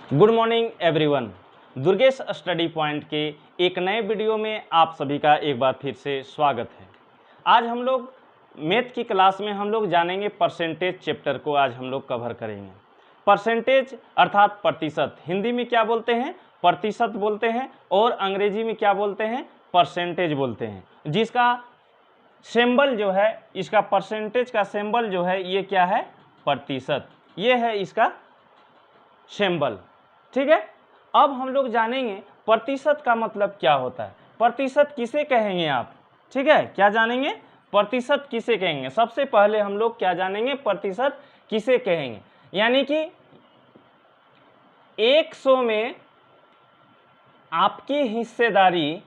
Good morning everyone. Durgesh study point के एक नए वीडियो में आप सभी का एक बार फिर से स्वागत है। आज हम लोग मैथ की क्लास में हम लोग जानेंगे परसेंटेज चैप्टर को आज हम लोग कवर करेंगे। परसेंटेज अर्थात प्रतिशत, हिंदी में क्या बोलते हैं? प्रतिशत बोलते हैं, और अंग्रेजी में क्या बोलते हैं? परसेंटेज बोलते हैं। जिसका सिंबल जो है, इसका परसेंटेज का सिंबल जो है ये क्या है? प्रतिशत। ये है इसका सिंबल। ठीक है। अब हम लोग जानेंगे प्रतिशत का मतलब क्या होता है, प्रतिशत किसे कहेंगे आप। ठीक है, क्या जानेंगे? प्रतिशत किसे कहेंगे। सबसे पहले हम लोग क्या जानेंगे? प्रतिशत किसे कहेंगे। यानी कि 100 में आपकी हिस्सेदारी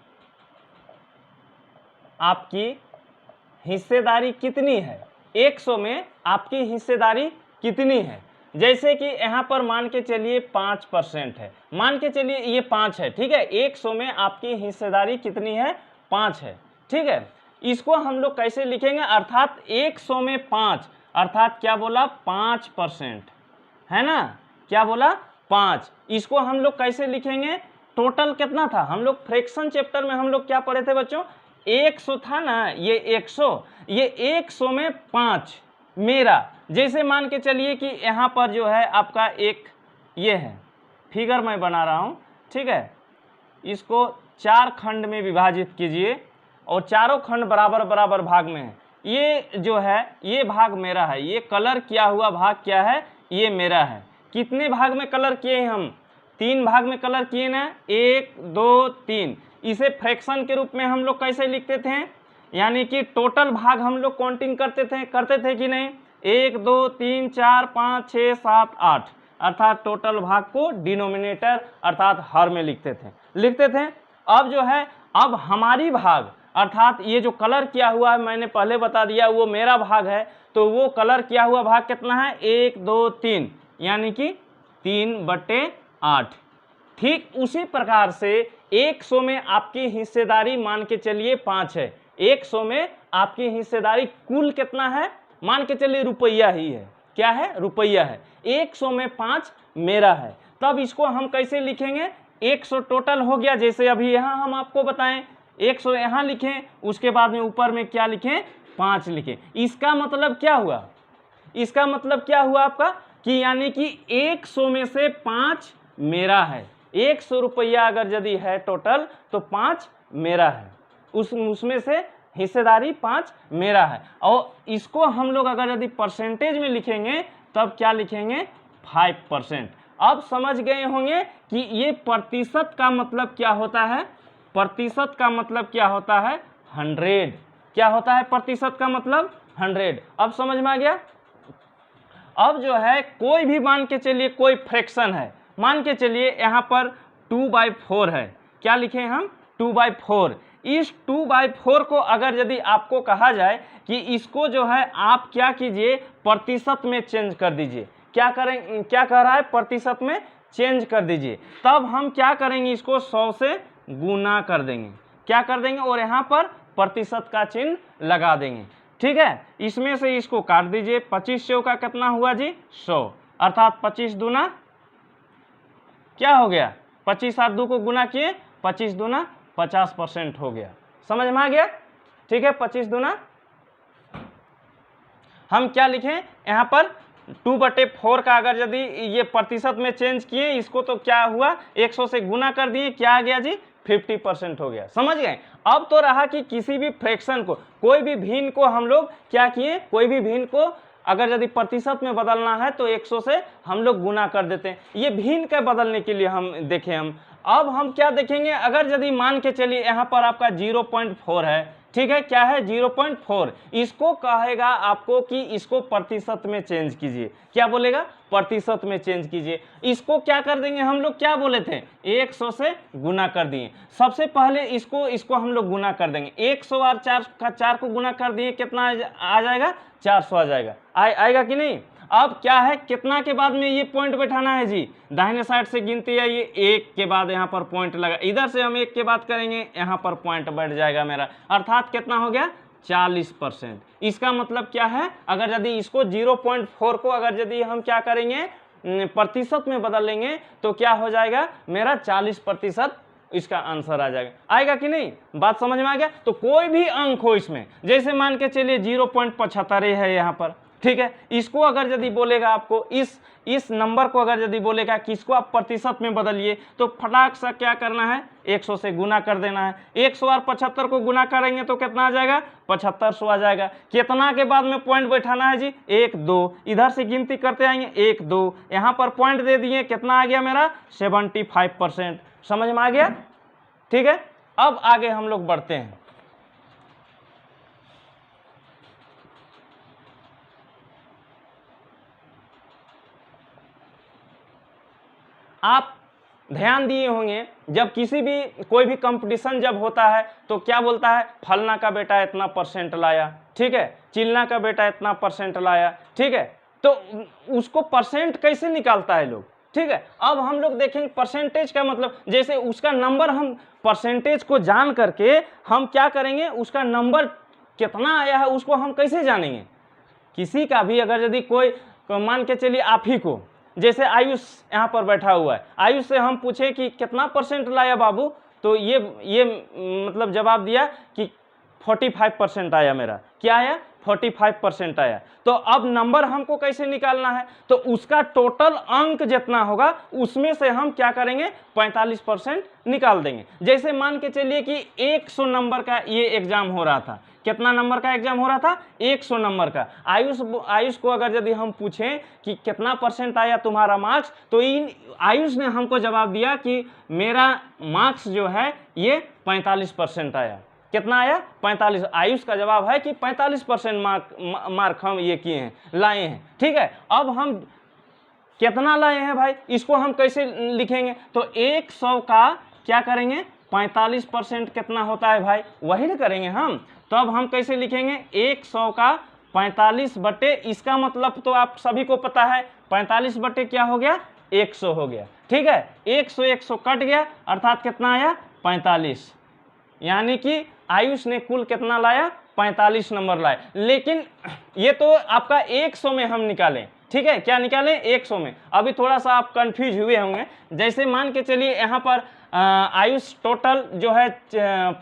कितनी है? 100 में आपकी हिस्सेदारी कितनी है? जैसे कि यहाँ पर मान के चलिए 5% है, मान के चलिए ये 5 है। ठीक है, 100 में आपकी हिस्सेदारी कितनी है? 5 है। ठीक है, इसको हम लोग कैसे लिखेंगे? अर्थात 100 में 5 अर्थात क्या बोला? 5%, है ना? क्या बोला? 5। इसको हम लोग कैसे लिखेंगे? टोटल कितना था? हम लोग फ्रैक्शन चैप्टर में हम लोग क्या पढ़े थे बच्चों? 100 था ना, ये 100, ये 100 में 5 मेरा। जैसे मान के चलिए कि यहाँ पर जो है आपका एक ये है फिगर मैं बना रहा हूँ। ठीक है, इसको 4 खंड में विभाजित कीजिए और चारों खंड बराबर बराबर भाग में है। ये जो है ये भाग मेरा है, ये कलर किया हुआ भाग क्या है? ये मेरा है। कितने भाग में कलर किए हैं हम? 3 भाग में कलर किए ना, 1 2 3। इसे फ्रैक्शन के रूप में हम लोग कैसे लिखते थे? यानी कि टोटल भाग हम लोग काउंटिंग करते थे कि नहीं? 1 2 3 4 5 6 7 8 अर्थात टोटल भाग को डिनोमिनेटर अर्थात हर में लिखते थे। अब जो है, अब हमारी भाग अर्थात ये जो कलर किया हुआ है मैंने पहले बता दिया वो मेरा भाग है, तो वो कलर किया हुआ भाग कितना है? 1 2 3 यानी कि 3/8। ठीक उसी प्रकार से 100 में आपकी हिस्सेदारी मान के चलिए 5 है। 100 में आपकी हिस्सेदारी कुल कितना है? मान के चलिए रुपया ही है। क्या है? रुपया है। 100 में 5 मेरा है। तब इसको हम कैसे लिखेंगे? 100 टोटल हो गया, जैसे अभी यहाँ हम आपको बताएं 100 यहाँ लिखें, उसके बाद में ऊपर में क्या लिखें? 5 लिखें। इसका मतलब क्या हुआ? इसका मतलब क्या हुआ आपका कि यानी कि 100 में से 5 मेरा है। 100 रुपया अगर यदि है टोटल तो 5 मेरा है, उसमें से हिस्सेदारी 5 मेरा है। और इसको हम लोग अगर यदि परसेंटेज में लिखेंगे तब क्या लिखेंगे? 5%। अब समझ गए होंगे कि ये प्रतिशत का मतलब क्या होता है। प्रतिशत का मतलब क्या होता है? 100। क्या होता है प्रतिशत का मतलब? 100। अब समझ में आ गया? अब जो है कोई भी मान के चलिए कोई फ्रैक्शन है, मान के चलिए यहाँ पर 2/4 है। क्या लिखें हम? 2/4। इस 2/4 को अगर यदि आपको कहा जाए कि इसको जो है आप क्या कीजिए? प्रतिशत में चेंज कर दीजिए। क्या करें? क्या कह रहा है? प्रतिशत में चेंज कर दीजिए। तब हम क्या करेंगे? इसको 100 से गुना कर देंगे। क्या कर देंगे? और यहाँ पर प्रतिशत का चिन्ह लगा देंगे। ठीक है, इसमें से इसको काट दीजिए। 25 से का कितना हुआ जी? 100 अर्थात 25 दूना क्या हो गया? 25 और 2 को गुना किए, 25 दूना 50% हो गया। समझ में आ गया? ठीक है, 25 दूना हम क्या लिखें यहाँ पर? 2/4 का अगर यदि ये प्रतिशत में चेंज किए इसको तो क्या हुआ? 100 से गुना कर दिए, क्या आ गया जी? 50% हो गया। समझ गए? अब तो रहा कि किसी भी फ्रैक्शन को, कोई भी भिन्न को हम लोग क्या किए? कोई भी भिन्न को अगर यदि प्रतिशत में बदलना है तो 100 से हम लोग गुना कर देते हैं। ये भिन्न के बदलने के लिए हम देखें। अब हम क्या देखेंगे? अगर यदि मान के चलिए यहाँ पर आपका 0.4 है। ठीक है, क्या है? 0.4। इसको कहेगा आपको कि इसको प्रतिशत में चेंज कीजिए। क्या बोलेगा? प्रतिशत में चेंज कीजिए। इसको क्या कर देंगे हम लोग? क्या बोले थे? 100 से गुना कर दिए। सबसे पहले इसको हम लोग गुना कर देंगे। 100 और 4 को गुना कर दिए, कितना आ जाएगा? 400 आ जाएगा। आएगा कि नहीं? अब क्या है? कितना के बाद में ये पॉइंट बैठाना है जी? दाहिने साइड से गिनती है, ये 1 के बाद यहाँ पर पॉइंट लगा। इधर से हम 1 के बाद करेंगे, यहाँ पर पॉइंट बैठ जाएगा मेरा। अर्थात कितना हो गया? 40%। इसका मतलब क्या है? अगर यदि इसको 0.4 को अगर यदि हम क्या करेंगे? प्रतिशत में बदलेंगे तो क्या हो जाएगा मेरा 40% इसका आंसर आ जाएगा। आएगा कि नहीं, बात समझ में आ गया। तो कोई भी अंक हो इसमें, जैसे मान के चलिए 0.75 है यहाँ पर, ठीक है, इसको अगर यदि बोलेगा आपको इस नंबर को अगर यदि बोलेगा कि इसको आप प्रतिशत में बदलिए, तो फटाक सा क्या करना है, 100 से गुना कर देना है। 100 और 75 को गुना करेंगे तो कितना आ जाएगा, 7500 आ जाएगा। कितना के बाद में पॉइंट बैठाना है जी, 1 2, इधर से गिनती करते आएंगे 1 2, यहाँ पर पॉइंट दे दिए, कितना आ गया मेरा 75%। समझ में आ गया, ठीक है। अब आगे हम लोग बढ़ते हैं। आप ध्यान दिए होंगे जब किसी भी कोई भी कंपटीशन जब होता है तो क्या बोलता है, फलना का बेटा इतना परसेंट लाया, ठीक है, चिलना का बेटा इतना परसेंट लाया, ठीक है। तो उसको परसेंट कैसे निकालता है लोग, ठीक है। अब हम लोग देखेंगे परसेंटेज का मतलब, जैसे उसका नंबर, हम परसेंटेज को जान करके हम क्या करेंगे, उसका नंबर कितना आया है उसको हम कैसे जानेंगे। किसी का भी अगर यदि कोई मान के चलिए आप ही को, जैसे आयुष यहाँ पर बैठा हुआ है, आयुष से हम पूछे कि कितना परसेंट लाया बाबू, तो ये मतलब जवाब दिया कि 45% आया मेरा। क्या आया, 45% आया। तो अब नंबर हमको कैसे निकालना है, तो उसका टोटल अंक जितना होगा उसमें से हम क्या करेंगे, 45% निकाल देंगे। जैसे मान के चलिए कि 100 नंबर का ये एग्जाम हो रहा था। कितना नंबर का एग्जाम हो रहा था, 100 नंबर का। आयुष को अगर यदि हम पूछें कि कितना परसेंट आया तुम्हारा मार्क्स, तो आयुष ने हमको जवाब दिया कि मेरा मार्क्स जो है ये 45% आया। कितना आया, 45। आयुष का जवाब है कि 45% मार्क हम ये किए हैं, लाए हैं, ठीक है। अब हम कितना लाए हैं भाई, इसको हम कैसे लिखेंगे, तो 100 का क्या करेंगे, 45% कितना होता है भाई, वही ना करेंगे हम। तो अब हम कैसे लिखेंगे, 100 का 45 बटे, इसका मतलब तो आप सभी को पता है, 45 बटे क्या हो गया, 100 हो गया, ठीक है। 100 कट गया, अर्थात कितना आया, 45। यानी कि आयुष ने कुल कितना लाया, 45 नंबर लाए। लेकिन ये तो आपका 100 में हम निकालें, ठीक है, क्या निकालें, 100 में। अभी थोड़ा सा आप कंफ्यूज हुए होंगे। जैसे मान के चलिए यहाँ पर आयुष टोटल जो है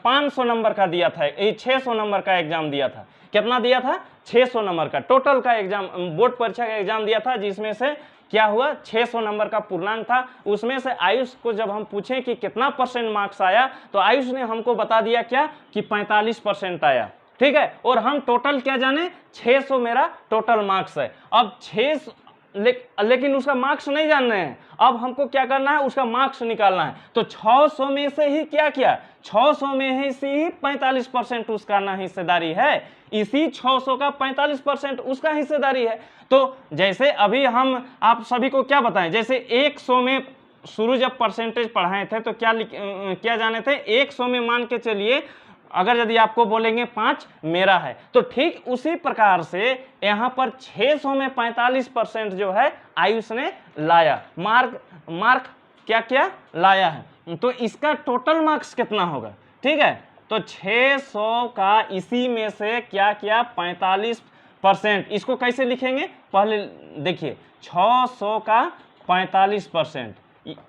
500 नंबर का दिया था, 600 नंबर का एग्जाम दिया था। कितना दिया था, 600 नंबर का टोटल का एग्जाम, बोर्ड परीक्षा का एग्जाम दिया था, जिसमें से क्या हुआ, 600 नंबर का पूर्णांक था। उसमें से आयुष को जब हम पूछें कि कितना परसेंट मार्क्स आया, तो आयुष ने हमको बता दिया क्या कि 45% आया, ठीक है। और हम टोटल क्या जाने, 600 मेरा टोटल मार्क्स है। अब 600 लेकिन उसका मार्क्स नहीं जान रहे हैं, अब हमको क्या करना है, उसका मार्क्स निकालना है। तो 600 में से ही क्या किया, 600 में ही से ही 45% उसका ना हिस्सेदारी है, इसी 600 का 45% उसका हिस्सेदारी है। तो जैसे अभी हम आप सभी को क्या बताएं, जैसे 100 में शुरू जब परसेंटेज पढ़ाए थे तो क्या जाने थे, 100 में मान के चलिए अगर यदि आपको बोलेंगे 5 मेरा है, तो ठीक उसी प्रकार से यहाँ पर 600 में 45% जो है आयुष ने लाया, मार्क क्या लाया है। तो इसका टोटल मार्क्स कितना होगा, ठीक है। तो 600 का इसी में से क्या 45%। इसको कैसे लिखेंगे, पहले देखिए, 600 का 45%,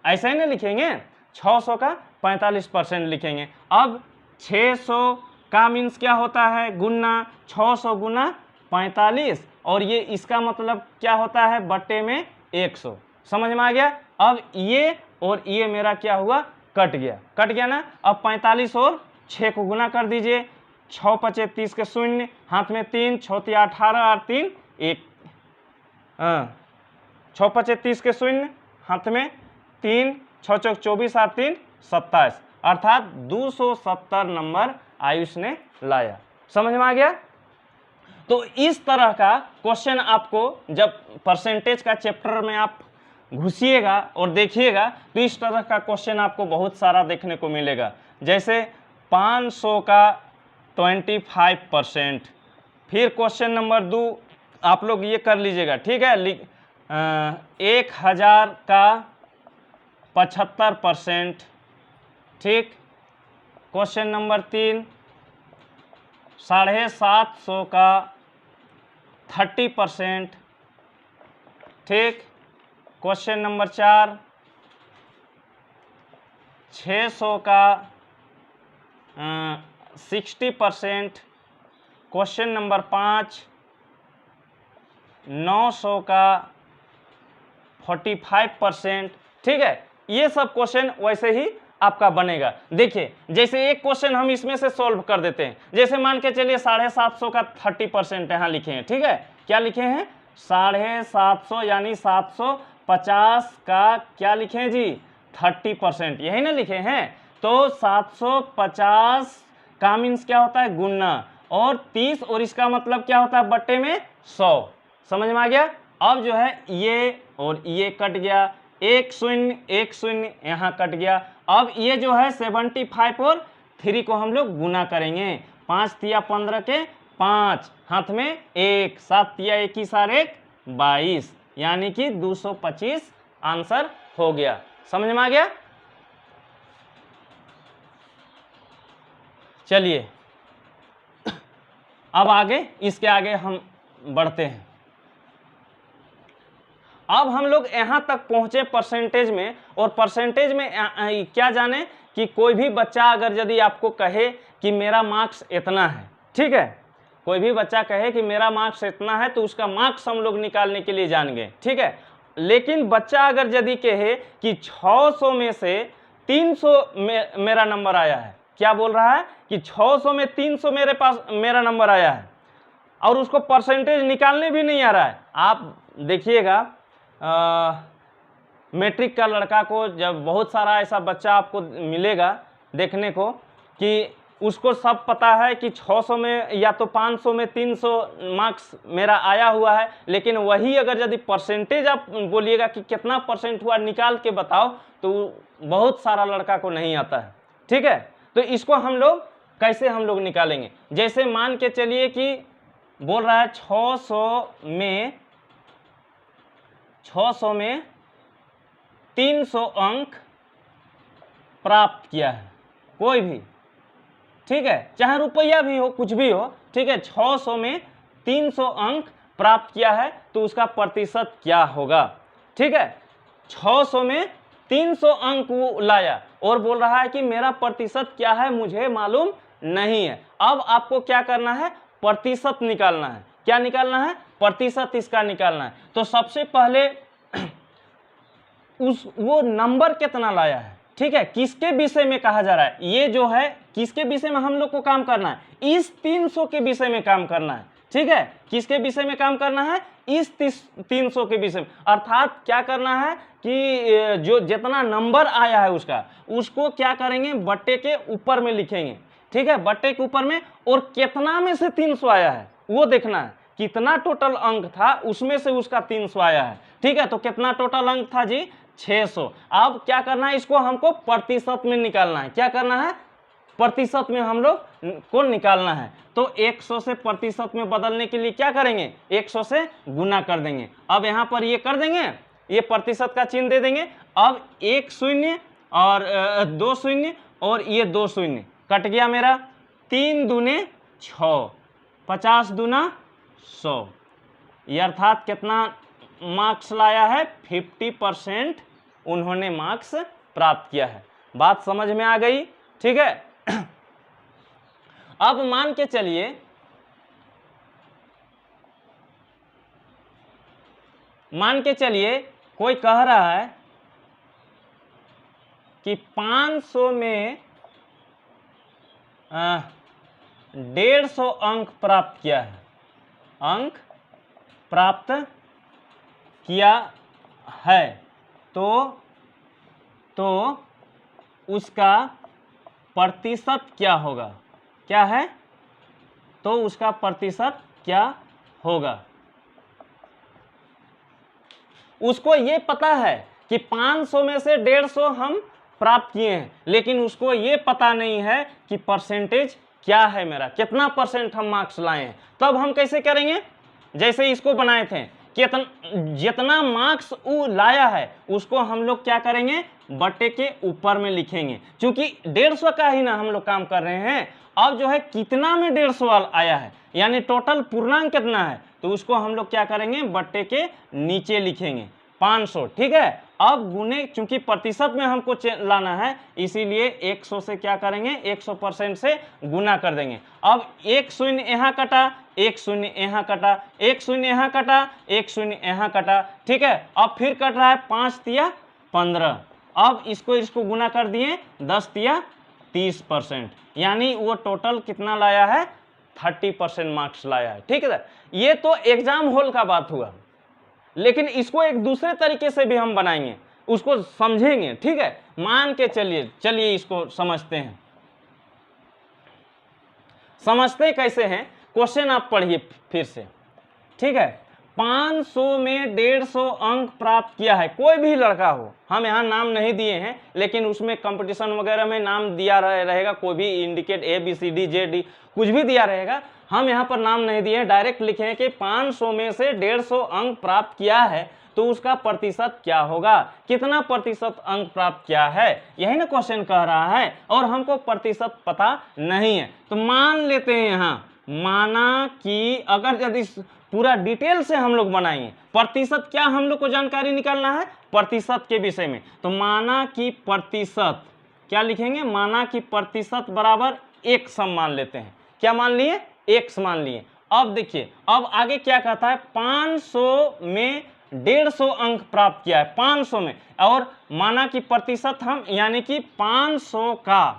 ऐसा ही ना लिखेंगे, 600 का 45% लिखेंगे। अब 600 का मीन्स क्या होता है, गुना 600 गुना 45, और ये इसका मतलब क्या होता है, बट्टे में 100। समझ में आ गया। अब ये और ये मेरा क्या हुआ, कट गया ना। अब 45 और 6 को गुना कर दीजिए, 6 पचे 30 के शून्य, हाथ में 3, 6 तिया 18 और 3 1, 6 पचे 30 के शून्य, हाथ में 3, 6 चौक 24 और 3 27, अर्थात 270 नंबर आयुष ने लाया। समझ में आ गया। तो इस तरह का क्वेश्चन आपको जब परसेंटेज का चैप्टर में आप घुसिएगा और देखिएगा, तो इस तरह का क्वेश्चन आपको बहुत सारा देखने को मिलेगा। जैसे 500 का 25%। फिर क्वेश्चन नंबर 2 आप लोग ये कर लीजिएगा, ठीक है, 1000 का 75%, ठीक। क्वेश्चन नंबर 3 750 का 30%, ठीक। क्वेश्चन नंबर 4 600 का 60%। क्वेश्चन नंबर 5 900 का 45%। ठीक है, ये सब क्वेश्चन वैसे ही आपका बनेगा। देखिए जैसे एक क्वेश्चन हम इसमें से सॉल्व कर देते हैं, जैसे मान के चलिए 750 का 30% यहाँ लिखे हैं। ठीक है, क्या लिखे हैं 750, यानी 750 का क्या लिखे हैं जी 30%, यही ना लिखे हैं। तो 750 का मीन्स क्या होता है गुना, और 30, और इसका मतलब क्या होता है बट्टे में 100। समझ में आ गया। अब जो है ये और ये कट गया, एक शून्य यहाँ कट गया। अब ये जो है 75 और 3 को हम लोग गुना करेंगे। 5 तिया 15 के 5, हाथ में 1, 7 तिया 1 की 1 22, यानी कि 225 आंसर हो गया। समझ में आ गया। चलिए अब आगे, इसके आगे हम बढ़ते हैं। अब हम लोग यहाँ तक पहुँचे परसेंटेज में, और परसेंटेज में क्या जाने कि कोई भी बच्चा अगर यदि आपको कहे कि मेरा मार्क्स इतना है, ठीक है, कोई भी बच्चा कहे कि मेरा मार्क्स इतना है, तो उसका मार्क्स हम लोग निकालने के लिए जान गए। ठीक है, लेकिन बच्चा अगर यदि कहे कि 600 में से 300 मेरा नंबर आया है, क्या बोल रहा है कि 600 में 300 मेरे पास मेरा नंबर आया है, और उसको परसेंटेज निकालने भी नहीं आ रहा है। आप देखिएगा मैट्रिक का लड़का को, जब बहुत सारा ऐसा बच्चा आपको मिलेगा देखने को कि उसको सब पता है कि 600 में या तो 500 में 300 मार्क्स मेरा आया हुआ है, लेकिन वही अगर यदि परसेंटेज आप बोलिएगा कि कितना परसेंट हुआ निकाल के बताओ, तो बहुत सारा लड़का को नहीं आता है। ठीक है, तो इसको हम लोग कैसे हम लोग निकालेंगे। जैसे मान के चलिए कि बोल रहा है 600 में 300 अंक प्राप्त किया है कोई भी, ठीक है, चाहे रुपया भी हो कुछ भी हो। ठीक है, 600 में 300 अंक प्राप्त किया है, तो उसका प्रतिशत क्या होगा। ठीक है, 600 में 300 अंक वो लाया और बोल रहा है कि मेरा प्रतिशत क्या है मुझे मालूम नहीं है। अब आपको क्या करना है, प्रतिशत निकालना है। क्या निकालना है, प्रतिशत इसका निकालना है। तो सबसे पहले वो नंबर कितना लाया है, ठीक है, किसके विषय में कहा जा रहा है, ये जो है किसके विषय में हम लोग को काम करना है, इस 300 के विषय में काम करना है। ठीक है, किसके विषय में काम करना है, इस 300 के विषय में। अर्थात क्या करना है कि जो जितना नंबर आया है उसको क्या करेंगे, बट्टे के ऊपर में लिखेंगे। ठीक है, बट्टे के ऊपर में, और कितना में से 300 आया है वो देखना है, कितना टोटल अंक था उसमें से उसका 300 आया है। ठीक है, तो कितना टोटल अंक था जी 600। अब क्या करना है, इसको हमको प्रतिशत में निकालना है। क्या करना है, प्रतिशत में हम लोग को निकालना है। तो 100 से प्रतिशत में बदलने के लिए क्या करेंगे, 100 से गुना कर देंगे। अब यहाँ पर ये कर देंगे, ये प्रतिशत का चिन्ह दे देंगे। अब 1 शून्य और 2 शून्य और ये 2 शून्य कट गया मेरा, 3 दूने 6, 50 दूना 100। ये अर्थात कितना मार्क्स लाया है, 50% उन्होंने मार्क्स प्राप्त किया है। बात समझ में आ गई। ठीक है, अब मान के चलिए कोई कह रहा है कि 500 में 150 अंक प्राप्त किया है, अंक प्राप्त किया है, तो उसका प्रतिशत क्या होगा, क्या है, तो उसका प्रतिशत क्या होगा। उसको ये पता है कि 500 में से 150 हम प्राप्त किए हैं, लेकिन उसको ये पता नहीं है कि परसेंटेज क्या है मेरा, कितना परसेंट हम मार्क्स लाए हैं। तब हम कैसे करेंगे, जैसे इसको बनाए थे, जितना मार्क्स वो लाया है उसको हम लोग क्या करेंगे, बट्टे के ऊपर में लिखेंगे। क्योंकि 150 का ही ना हम लोग काम कर रहे हैं। अब जो है कितना में 150 आया है, यानी टोटल पूर्णांक कितना है, तो उसको हम लोग क्या करेंगे, बट्टे के नीचे लिखेंगे। 500, ठीक है। अब गुने, चूंकि प्रतिशत में हमको लाना है इसीलिए 100 से क्या करेंगे, 100% से गुना कर देंगे। अब एक शून्य यहाँ कटा, एक शून्य यहाँ कटा, एक शून्य यहाँ कटा, एक शून्य यहाँ कटा, ठीक है। अब फिर कट रहा है 5 तिया 15, अब इसको गुना कर दिए 10 तिया 30%, यानी वो टोटल कितना लाया है, 30% मार्क्स लाया है, ठीक है। ये तो एग्जाम हॉल का बात हुआ, लेकिन इसको एक दूसरे तरीके से भी हम बनाएंगे, उसको समझेंगे, ठीक है। मान के चलिए इसको समझते हैं। समझते कैसे हैं, क्वेश्चन आप पढ़िए फिर से, ठीक है। 500 में 150 अंक प्राप्त किया है, कोई भी लड़का हो, हम यहाँ नाम नहीं दिए हैं, लेकिन उसमें कंपटीशन वगैरह में नाम दिया रहेगा, कोई भी इंडिकेट ABCD कुछ भी दिया रहेगा, हम यहाँ पर नाम नहीं दिए, डायरेक्ट लिखे हैं कि 500 में से 150 अंक प्राप्त किया है तो उसका प्रतिशत क्या होगा, कितना प्रतिशत अंक प्राप्त किया है, यही ना क्वेश्चन कह रहा है, और हमको प्रतिशत पता नहीं है। तो मान लेते हैं यहाँ, माना कि अगर यदि पूरा डिटेल से हम लोग बनाएंगे, प्रतिशत क्या हम लोग को जानकारी निकालना है प्रतिशत के विषय में, तो माना कि प्रतिशत क्या लिखेंगे, माना कि प्रतिशत बराबर 1 मान लेते हैं, क्या मान लिए, 1 मान लिए। अब देखिए, अब आगे क्या कहता है, 500 में 150 अंक प्राप्त किया है, 500 में, और माना कि प्रतिशत हम, यानी कि 500 का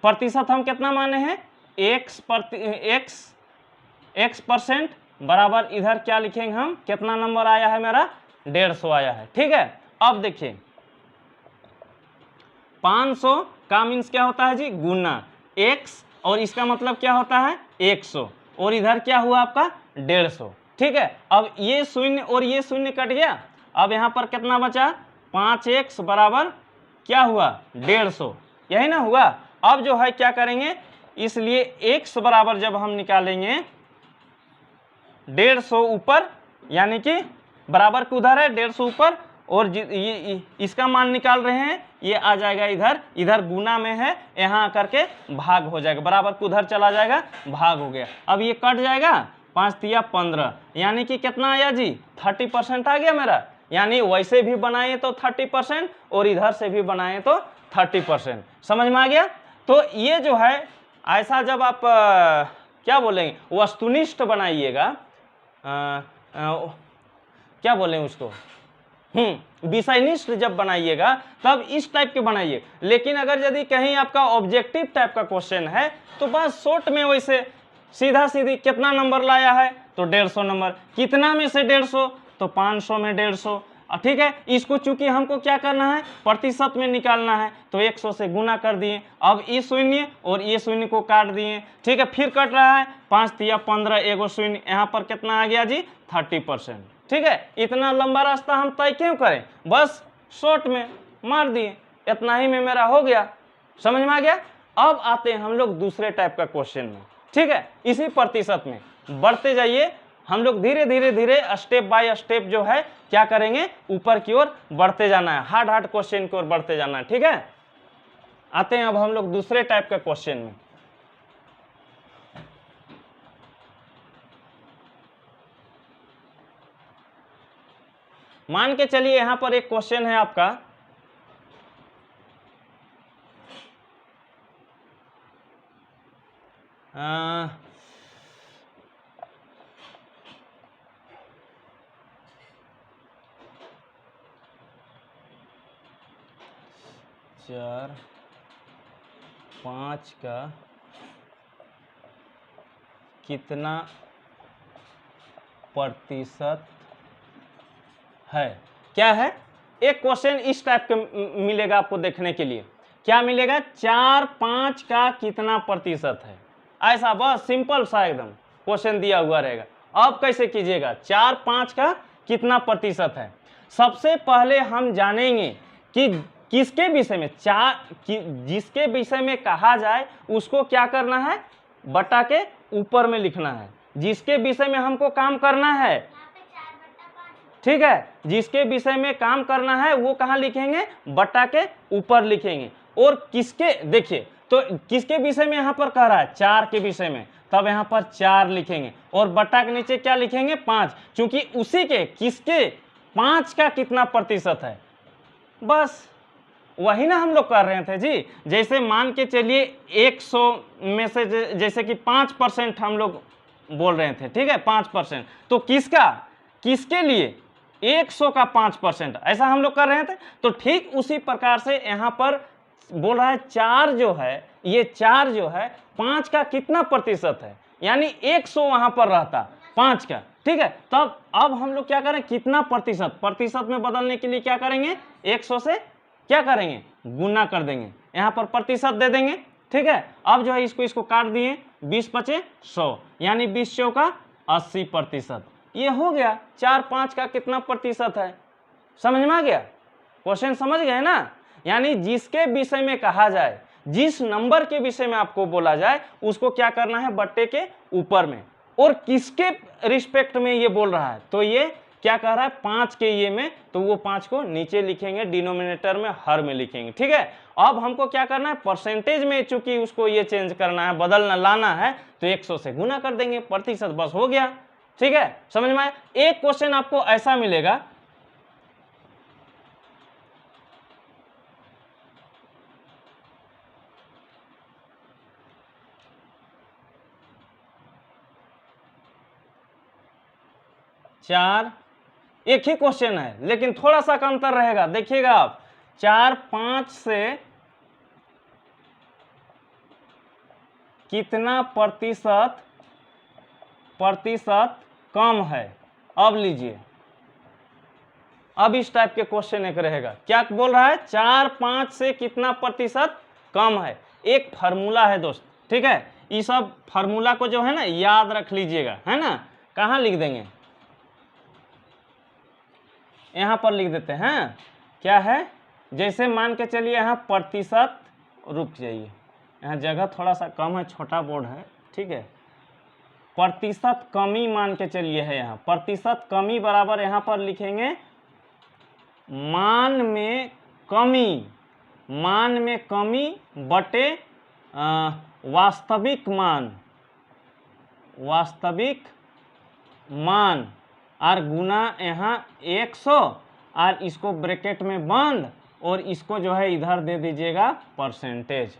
प्रतिशत हम कितना माने हैं, x% बराबर, इधर क्या लिखेंगे हम, कितना नंबर आया है मेरा, 150 आया है, ठीक है। अब देखिए 500 का मीन्स क्या होता है जी, गुना x, और इसका मतलब क्या होता है 100, और इधर क्या हुआ आपका 150, ठीक है। अब ये शून्य और ये शून्य कट गया, अब यहाँ पर कितना बचा, 5x बराबर क्या हुआ 150, यही ना हुआ। अब जो है क्या करेंगे, इसलिए x बराबर जब हम निकालेंगे 150 ऊपर, यानी कि बराबर के उधर है 150 ऊपर, और ये इसका मान निकाल रहे हैं, ये आ जाएगा इधर गुना में है, यहाँ आकर के भाग हो जाएगा, बराबर के उधर चला जाएगा, भाग हो गया। अब ये कट जाएगा, 5 तिया 15, यानी कि कितना आया जी, 30% आ गया मेरा, यानी वैसे भी बनाए तो 30% और इधर से भी बनाए तो 30%, समझ में आ गया। तो ये जो है, ऐसा जब आप क्या बोलेंगे, वस्तुनिष्ठ बनाइएगा, क्या बोलेंगे उसको, विषयनिष्ठ जब बनाइएगा तब इस टाइप के बनाइए। लेकिन अगर यदि कहीं आपका ऑब्जेक्टिव टाइप का क्वेश्चन है तो बस शॉर्ट में वैसे सीधा सीधी, कितना नंबर लाया है तो 150 नंबर, कितना में से 150 तो 500 में 150, ठीक है। इसको चूंकि हमको क्या करना है, प्रतिशत में निकालना है, तो 100 से गुना कर दिए, अब ये शून्य और ये शून्य को काट दिए, ठीक है। फिर कट रहा है 5 तिया 15, एगो शून्य, यहाँ पर कितना आ गया जी 30%, ठीक है। इतना लंबा रास्ता हम तय क्यों करें, बस शॉर्ट में मार दिए, इतना ही में मेरा हो गया, समझ में आ गया। अब आते हैं हम लोग दूसरे टाइप का क्वेश्चन में, ठीक है। इसी प्रतिशत में बढ़ते जाइए, हम लोग धीरे धीरे स्टेप बाय स्टेप जो है क्या करेंगे, ऊपर की ओर बढ़ते जाना है, हार्ड क्वेश्चन की ओर बढ़ते जाना है, ठीक है। आते हैं अब हम लोग दूसरे टाइप का क्वेश्चन में। मान के चलिए यहां पर एक क्वेश्चन है आपका, चार 5 का कितना प्रतिशत है, क्या है, एक क्वेश्चन इस टाइप के मिलेगा आपको देखने के लिए, क्या मिलेगा, 4 5 का कितना प्रतिशत है, ऐसा बस सिंपल सा एकदम क्वेश्चन दिया हुआ रहेगा। अब कैसे कीजिएगा, 4 5 का कितना प्रतिशत है। सबसे पहले हम जानेंगे कि किसके विषय में, जिसके विषय में कहा जाए उसको क्या करना है, बटा के ऊपर में लिखना है, जिसके विषय में हमको काम करना है, ठीक है, जिसके विषय में काम करना है वो कहाँ लिखेंगे, बटा के ऊपर लिखेंगे। और किसके, देखिए तो किसके विषय में यहाँ पर कह रहा है, 4 के विषय में, तब यहाँ पर 4 लिखेंगे और बटा के नीचे क्या लिखेंगे 5, क्योंकि उसी के किसके 5 का कितना प्रतिशत है, बस वही ना हम लोग कर रहे थे जी। जैसे मान के चलिए 100 में से जैसे कि 5% हम लोग बोल रहे थे, ठीक है 5%, तो किसके लिए 100 का 5%, ऐसा हम लोग कर रहे थे। तो ठीक उसी प्रकार से यहाँ पर बोल रहा है 4 जो है, ये 4 जो है 5 का कितना प्रतिशत है, यानी 100 वहां पर रहता 5 का, ठीक है। तब अब हम लोग क्या करें, कितना प्रतिशत में बदलने के लिए क्या करेंगे, 100 से क्या करेंगे गुना कर देंगे, यहाँ पर प्रतिशत दे देंगे, ठीक है। अब जो है इसको काट दिए, 20 पचे 100, यानी 20 चौका 80%। ये हो गया 4 5 का कितना प्रतिशत है, समझ में आ गया, क्वेश्चन समझ गए ना। यानी जिसके विषय में कहा जाए, जिस नंबर के विषय में आपको बोला जाए, उसको क्या करना है बट्टे के ऊपर में, और किसके रिस्पेक्ट में ये बोल रहा है, तो ये क्या कह रहा है 5 के ये में, तो वो 5 को नीचे लिखेंगे, डिनोमिनेटर में हर में लिखेंगे, ठीक है। अब हमको क्या करना है परसेंटेज में, चूंकि उसको ये चेंज करना है, बदलना लाना है, तो 100 से गुना कर देंगे प्रतिशत, बस हो गया, ठीक है। समझ में आया। एक क्वेश्चन आपको ऐसा मिलेगा, चार, एक ही क्वेश्चन है लेकिन थोड़ा सा का अंतर रहेगा, देखिएगा आप, 4 5 से कितना प्रतिशत कम है। अब लीजिए, अब इस टाइप के क्वेश्चन एक रहेगा, क्या बोल रहा है 4 5 से कितना प्रतिशत कम है। एक फार्मूला है दोस्त, ठीक है, ये सब फार्मूला को जो है ना याद रख लीजिएगा, है ना। कहाँ लिख देंगे, यहाँ पर लिख देते हैं, क्या है, जैसे मान के चलिए यहाँ प्रतिशत, रुक जाइए, यहाँ जगह थोड़ा सा कम है, छोटा बोर्ड है, ठीक है। प्रतिशत कमी मान के चलिए है, यहाँ प्रतिशत कमी बराबर यहाँ पर लिखेंगे मान में कमी बटे वास्तविक मान और गुना यहाँ 100, और इसको ब्रैकेट में बंद, और इसको जो है इधर दे दीजिएगा परसेंटेज।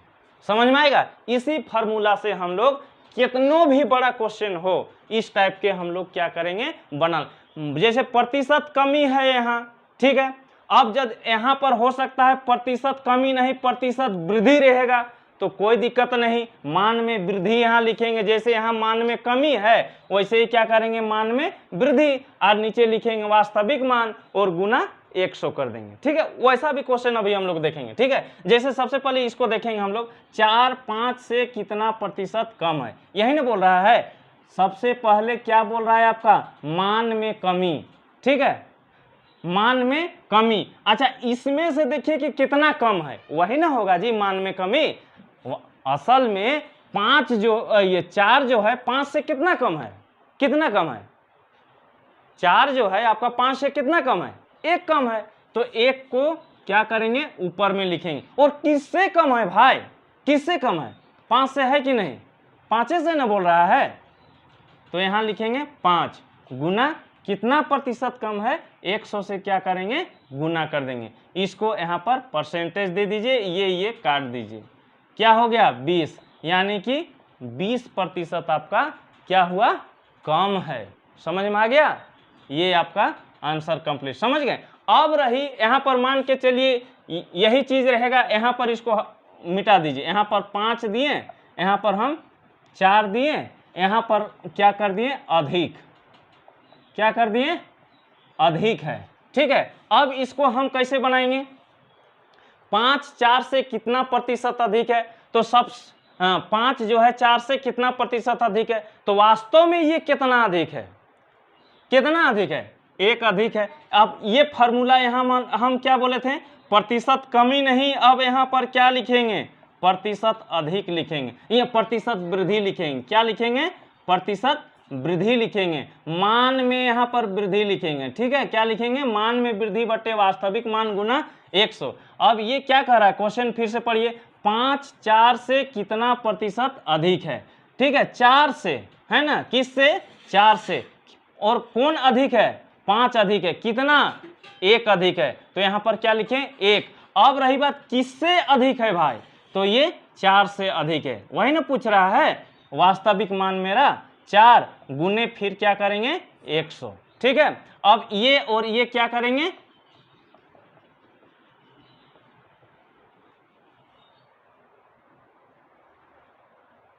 समझ में आएगा। इसी फार्मूला से हम लोग कितनों भी बड़ा क्वेश्चन हो, इस टाइप के हम लोग क्या करेंगे बना, जैसे प्रतिशत कमी है यहाँ, ठीक है। अब जब यहाँ पर हो सकता है प्रतिशत कमी नहीं प्रतिशत वृद्धि रहेगा, तो कोई दिक्कत नहीं, मान में वृद्धि यहाँ लिखेंगे, जैसे यहाँ मान में कमी है वैसे ही क्या करेंगे मान में वृद्धि, और नीचे लिखेंगे वास्तविक मान और गुना 100 कर देंगे, ठीक है। वैसा भी क्वेश्चन अभी हम लोग देखेंगे, ठीक है। जैसे सबसे पहले इसको देखेंगे हम लोग, 4 5 से कितना प्रतिशत कम है, यही ना बोल रहा है। सबसे पहले क्या बोल रहा है आपका, मान में कमी, ठीक है, मान में कमी। अच्छा, इसमें से देखिए कि कितना कम है, वही ना होगा जी मान में कमी। असल में 5 जो ये 4 जो है 5 से कितना कम है, कितना कम है, 4 जो है आपका 5 से कितना कम है, 1 कम है, तो 1 को क्या करेंगे ऊपर में लिखेंगे। और किससे कम है भाई, किससे कम है, 5 से है कि नहीं, 5 से ना बोल रहा है, तो यहाँ लिखेंगे 5 गुना कितना प्रतिशत कम है, 100 से क्या करेंगे गुना कर देंगे। इसको यहाँ पर परसेंटेज दे दीजिए, ये काट दीजिए, क्या हो गया 20, यानी कि 20% आपका क्या हुआ कम है। समझ में आ गया, ये आपका आंसर कंप्लीट, समझ गए। अब रही यहाँ पर मान के चलिए यही चीज रहेगा, यहाँ पर इसको मिटा दीजिए, यहाँ पर 5 दिए, यहाँ पर हम 4 दिए, यहाँ पर क्या कर दिए अधिक, क्या कर दिए अधिक है, ठीक है। अब इसको हम कैसे बनाएंगे, 5 4 से कितना प्रतिशत अधिक है, तो सब 5 जो है 4 से कितना प्रतिशत अधिक है, तो वास्तव में ये कितना अधिक है, कितना अधिक है, 1 अधिक है। अब ये फार्मूला यहाँ हम क्या बोले थे, प्रतिशत कमी नहीं, अब यहाँ पर क्या लिखेंगे प्रतिशत अधिक लिखेंगे, ये प्रतिशत वृद्धि लिखेंगे, क्या लिखेंगे प्रतिशत वृद्धि लिखेंगे, मान में यहाँ पर वृद्धि लिखेंगे, ठीक है। क्या लिखेंगे मान में वृद्धि बटे वास्तविक मान गुना 100। अब ये क्या कह रहा है क्वेश्चन, फिर से पढ़िए, 5 4 से कितना प्रतिशत अधिक है, ठीक है, 4 से, है ना, किस से, 4 से। और कौन अधिक है, 5 अधिक है, कितना, 1 अधिक है, तो यहाँ पर क्या लिखें, 1। अब रही बात किससे अधिक है भाई, तो ये 4 से अधिक है, वही ना पूछ रहा है। वास्तविक मान मेरा 4 गुने फिर क्या करेंगे 100, ठीक है। अब ये और ये क्या करेंगे,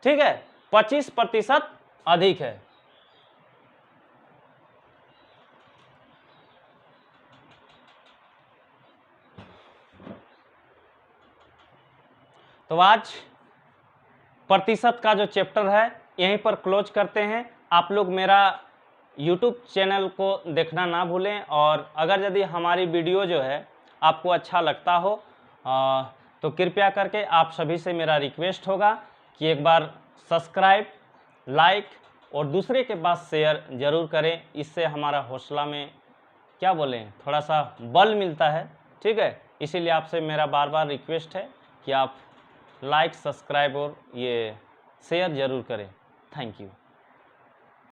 ठीक है, 25% अधिक है। तो आज प्रतिशत का जो चैप्टर है यहीं पर क्लोज करते हैं। आप लोग मेरा YouTube चैनल को देखना ना भूलें, और अगर यदि हमारी वीडियो जो है आपको अच्छा लगता हो तो कृपया करके आप सभी से मेरा रिक्वेस्ट होगा कि एक बार सब्सक्राइब, लाइक और दूसरे के पास शेयर ज़रूर करें। इससे हमारा हौसला में क्या बोलें, थोड़ा सा बल मिलता है, ठीक है। इसीलिए आपसे मेरा बार बार रिक्वेस्ट है कि आप लाइक, सब्सक्राइब और ये शेयर ज़रूर करें। Thank you.